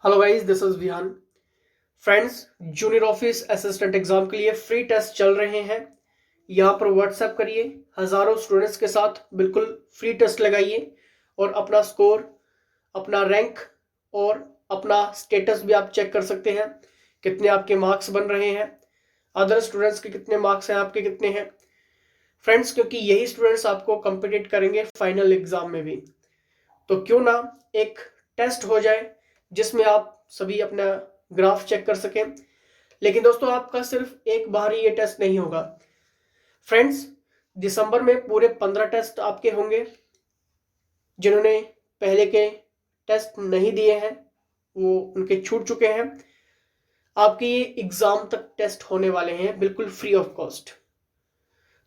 Hello guys, this is Vihan. Friends, junior office assistant exam के लिए free test चल रहे हैं। यहाँ पर व्हाट्सएप करिए, हजारों स्टूडेंट्स के साथ बिल्कुल फ्री टेस्ट लगाइए और अपना स्कोर, अपना रैंक और अपना स्टेटस भी आप चेक कर सकते हैं। कितने आपके मार्क्स बन रहे हैं, अदर स्टूडेंट्स के कितने मार्क्स हैं, आपके कितने हैं फ्रेंड्स, क्योंकि यही स्टूडेंट्स आपको कम्पिटिट करेंगे फाइनल एग्जाम में भी। तो क्यों ना एक टेस्ट हो जाए जिसमें आप सभी अपना ग्राफ चेक कर सकें। लेकिन दोस्तों, आपका सिर्फ एक बार ही ये टेस्ट नहीं होगा फ्रेंड्स। दिसंबर में पूरे 15 टेस्ट आपके होंगे। जिन्होंने पहले के टेस्ट नहीं दिए हैं वो उनके छूट चुके हैं। आपके ये एग्जाम तक टेस्ट होने वाले हैं बिल्कुल फ्री ऑफ कॉस्ट।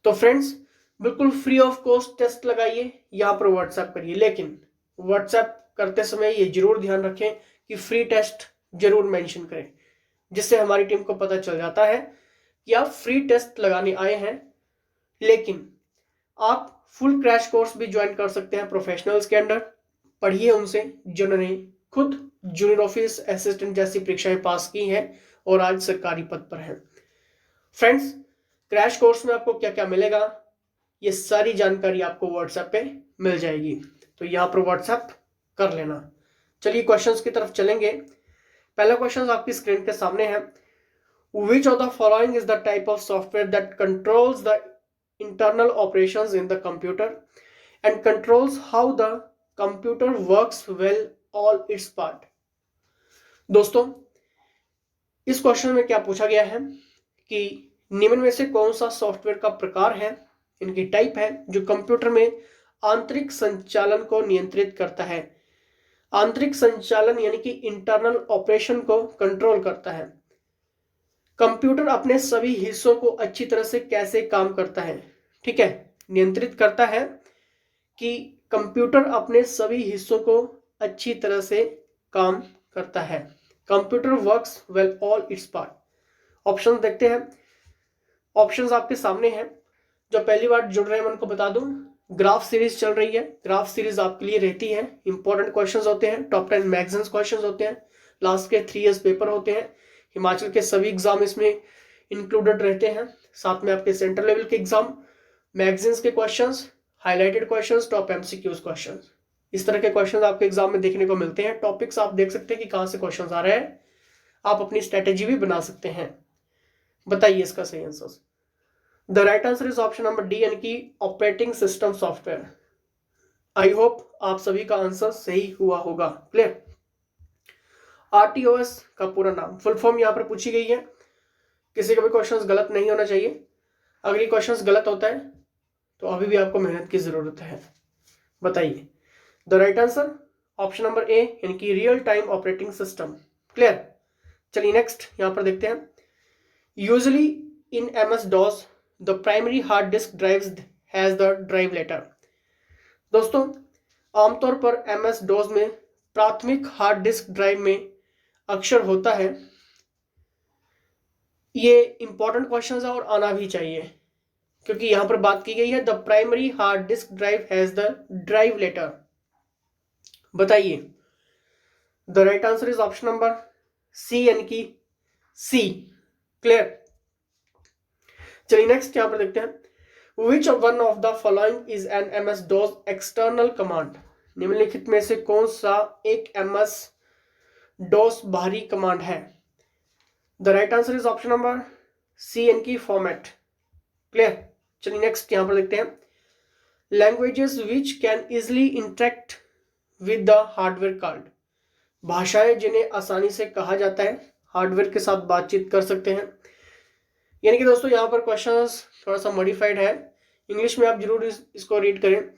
तो फ्रेंड्स, बिल्कुल फ्री ऑफ कॉस्ट टेस्ट लगाइए, यहाँ पर व्हाट्सएप करिए। लेकिन व्हाट्सएप करते समय ये जरूर ध्यान रखें कि फ्री टेस्ट जरूर मेंशन करें, जिससे हमारी टीम को पता चल जाता है कि आप फ्री टेस्ट लगाने आए हैं। लेकिन आप फुल क्रैश कोर्स भी ज्वाइन कर सकते हैं प्रोफेशनल्स के अंडर। पढ़िए उनसे जिन्होंने खुद जूनियर ऑफिस असिस्टेंट जैसी परीक्षाएं पास की हैं और आज सरकारी पद पर हैं। फ्रेंड्स, क्रैश कोर्स में आपको क्या क्या मिलेगा, ये सारी जानकारी आपको व्हाट्सएप पे मिल जाएगी। तो यहाँ पर व्हाट्सएप कर लेना। चलिए क्वेश्चंस की तरफ चलेंगे। पहला क्वेश्चन आपकी स्क्रीन के सामने है। Which of the following is the type of software that controls the internal operations in the computer and controls how the computer works well all its part? दोस्तों, इस क्वेश्चन में क्या पूछा गया है कि निम्न में से कौन सा सॉफ्टवेयर का प्रकार है, इनकी टाइप है, जो कंप्यूटर में आंतरिक संचालन को नियंत्रित करता है। आंतरिक संचालन यानी कि इंटरनल ऑपरेशन को कंट्रोल करता है। कंप्यूटर अपने सभी हिस्सों को अच्छी तरह से कैसे काम करता है, ठीक है, नियंत्रित करता है कि कंप्यूटर अपने सभी हिस्सों को अच्छी तरह से काम करता है। Computer works well all it's part. Option देखते हैं। ऑप्शंस आपके सामने हैं। जो पहली बार जुड़ रहे हैं मैं उनको बता दूं, ग्राफ सीरीज चल रही है। ग्राफ सीरीज आपके लिए रहती है, इंपॉर्टेंट क्वेश्चंस होते हैं, टॉप 10 मैगजीन्स क्वेश्चंस होते हैं, लास्ट के 3 इयर्स पेपर होते हैं। हिमाचल के सभी एग्जाम इसमें इंक्लूडेड रहते हैं। साथ में आपके सेंट्रल लेवल के एग्जाम, मैगजीन्स के questions, highlighted questions, top MCQs questions, इस तरह के क्वेश्चंस आपके एग्जाम में देखने को मिलते हैं। टॉपिक्स आप देख सकते हैं कि कहां से क्वेश्चंस आ रहे हैं। आप अपनी स्ट्रेटेजी भी बना सकते हैं। बताइए इसका सही answer. The right answer is option number D, यानी कि operating system software. I hope आप सभी का आंसर सही हुआ होगा। क्लियर। आरटीओएस का पूरा नाम, फुल फॉर्म यहाँ पर पूछी गई है। किसी का भी क्वेश्चंस गलत नहीं होना चाहिए। अगर ये क्वेश्चंस गलत होता है तो अभी भी आपको मेहनत की जरूरत है। बताइए। The right answer option number A, यानी कि real time operating system. Clear. चलिए नेक्स्ट यहां पर देखते हैं। Usually in MS DOS the primary hard disk drives has the drive letter. दोस्तों, आमतौर पर एमएस डॉस में प्राथमिक हार्ड डिस्क ड्राइव में अक्षर होता है। ये इंपॉर्टेंट क्वेश्चन है और आना भी चाहिए, क्योंकि यहां पर बात की गई है the primary hard disk drive has the drive letter. बताइए। The right answer is option number C, यानी कि सी। क्लियर। चलिए नेक्स्ट यहां पर देखते हैं। Which one of the following is an MS DOS external command. निम्नलिखित में से कौन सा एक एमएस डॉस बाहरी कमांड है। The right answer is option number C, यानी कि फॉर्मेट। क्लियर। चलिए नेक्स्ट यहां पर देखते हैं। Languages which can easily interact with the hardware card. भाषाएं जिन्हें आसानी से कहा जाता है, हार्डवेयर के साथ बातचीत कर सकते हैं। यानी कि दोस्तों यहाँ पर क्वेश्चंस थोड़ा सा मॉडिफाइड है, इंग्लिश में आप जरूर इसको रीड करें।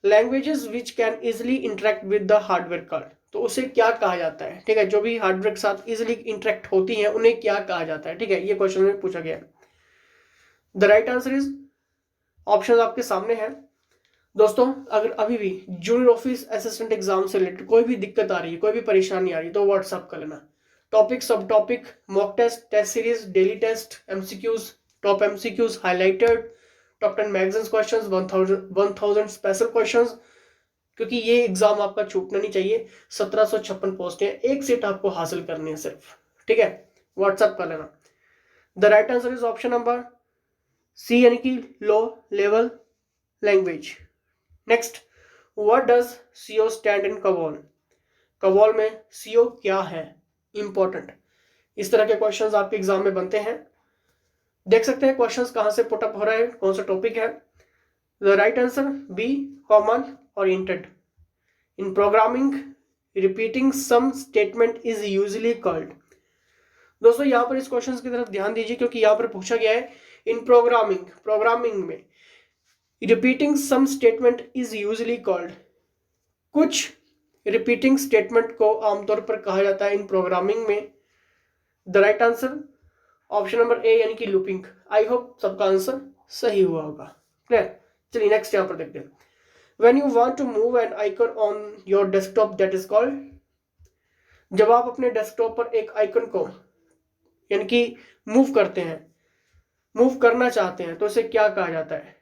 Languages which can easily interact with the hardware card, तो उसे क्या कहा जाता है, ठीक है। जो भी हार्डवेयर के साथ इजिली इंटरेक्ट होती हैं उन्हें क्या कहा जाता है, ठीक है। ये क्वेश्चन में पूछा गया है। The right answer is option आपके सामने है। दोस्तों, अगर अभी भी जूनियर ऑफिस असिस्टेंट एग्जाम से रिलेटेड कोई भी दिक्कत आ रही है, कोई भी परेशानी आ रही है, तो व्हाट्सएप कर लेना। टॉपिक, सब topic, mock test, test series, daily test, MCQs, top MCQs, highlighted, top 10 magazines questions, 1000 special questions, क्योंकि ये एग्जाम आपका छूटना नहीं चाहिए। 1756 पोस्ट है, एक सीट आपको हासिल करनी है सिर्फ, ठीक है। व्हाट्सएप कर लेना। The right answer is option number C, यानी कि low level language. Next, what does CO stand in कवॉल? कवॉल में सीओ क्या है? इंपॉर्टेंट। इस तरह के क्वेश्चंस आपके एग्जाम में बनते हैं। देख सकते हैं क्वेश्चंस कहां से पुट अप हो रहा है, कौन सा टॉपिक है। The right answer B, common oriented. In programming repeating some statement is usually called. दोस्तों यहां पर इस क्वेश्चन की तरफ ध्यान दीजिए, क्योंकि यहां पर पूछा गया है इन प्रोग्रामिंग में repeating some statement is usually called. कुछ रिपीटिंग स्टेटमेंट को आमतौर पर कहा जाता है इन प्रोग्रामिंग में। The right answer option number A, यानी कि लूपिंग। आई होप सबका आंसर सही हुआ होगा। क्लियर? चलिए नेक्स्ट यहां पर देखते हैं। When you want to move an icon on your desktop that is called. जब आप अपने डेस्कटॉप पर एक आइकन को यानी कि मूव करते हैं, मूव करना चाहते हैं, तो इसे क्या कहा जाता है?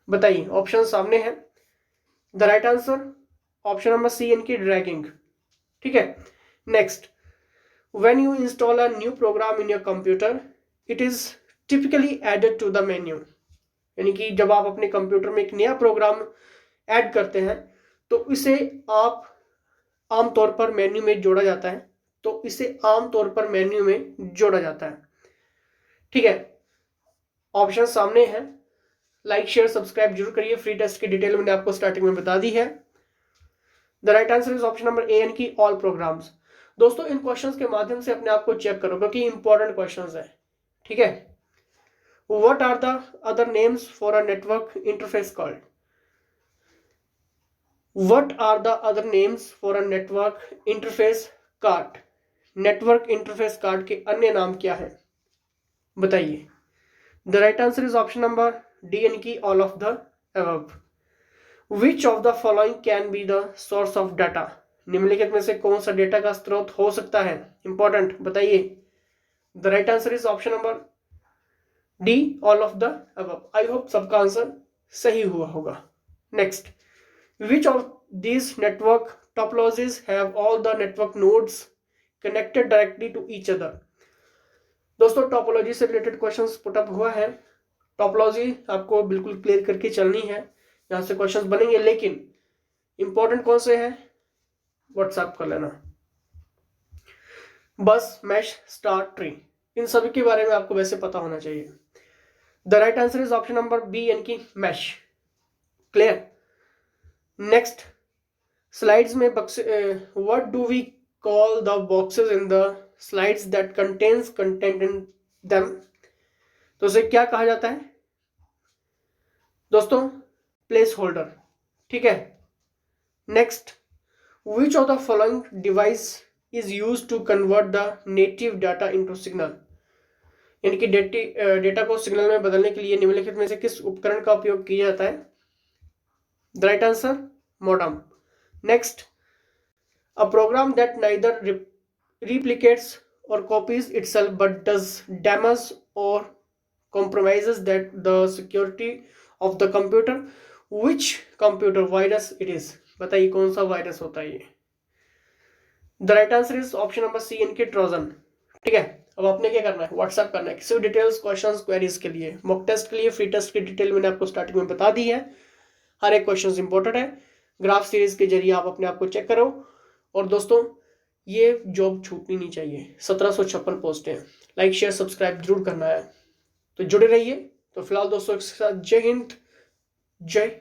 बताइए, ऑप्शन सामने है। The right answer option number C, यानी कि ड्रैगिंग। ठीक है। Next, when you install a new program in your computer it is typically added to the menu। यानी कि जब आप अपने कंप्यूटर में एक नया प्रोग्राम ऐड करते हैं तो इसे आप आमतौर पर मेन्यू में जोड़ा जाता है, तो इसे आमतौर पर मेन्यू में जोड़ा जाता है। ठीक है, ऑप्शन सामने है। लाइक शेयर सब्सक्राइब जरूर करिए। फ्री टेस्ट की डिटेल मैंने आपको स्टार्टिंग में बता दी है। The right answer is option number A, यानी कि ऑल प्रोग्राम्स। दोस्तों इन क्वेश्चंस के माध्यम से अपने आप को चेक करो, क्योंकि इंपॉर्टेंट क्वेश्चंस है। ठीक है। What are the other names for a network interface called? What are the other names for a network interface card? Network interface card के अन्य नाम क्या है? बताइए। The right answer is option number D, यानी कि all of the above. Which of the following can be the source of data? निम्नलिखित में से कौन सा डेटा का स्रोत हो सकता है? इंपॉर्टेंट, बताइए। The right answer is option number D, all of the above. I hope सबका आंसर सही हुआ होगा। Next, which of these network topologies have all the network nodes connected directly to each other? दोस्तों topology से related questions put up हुआ है। Topology आपको बिल्कुल क्लियर करके चलनी है, यहां से क्वेश्चंस बनेंगे, लेकिन इंपॉर्टेंट कौन से हैं व्हाट्सएप कर लेना। बस, मैश, स्टार, ट्री, इन सभी के बारे में आपको वैसे पता होना चाहिए। The right answer is option number B, यानी कि मैश। क्लियर? नेक्स्ट, स्लाइड्स में what do we call the boxes in the slides that contains content in them? तो उसे क्या कहा जाता है दोस्तों? Placeholder. ठीक है। Next, which of the following device is used to convert the native data into signal? यानी कि डेटा को सिग्नल में बदलने के लिए निम्नलिखित में से किस उपकरण का उपयोग किया जाता है? The right answer modem. Next, a program that neither replicates or copies itself but does damage or compromises that the security of the computer, which computer virus it is? बताइए कौन सा वायरस होता है ये? The right answer is option number C, इनके Trojan. ठीक है। अब आपने क्या करना है? व्हाट्सएप करना है। किसी भी डिटेल्स, क्वेश्चंस, क्वेरीज के लिए, मॉक टेस्ट के लिए, फ्री टेस्ट की डिटेल मैंने आपको स्टार्टिंग में बता दी है। हर एक क्वेश्चन इंपॉर्टेंट है। ग्राफ सीरीज के जरिए आप अपने आप को चेक करो। और दोस्तों ये जॉब छूटनी नहीं चाहिए। 1756 पोस्ट है। लाइक शेयर सब्सक्राइब जरूर करना है। तो जुड़े रहिए। तो फिलहाल दोस्तों इसके साथ जय हिंद, जय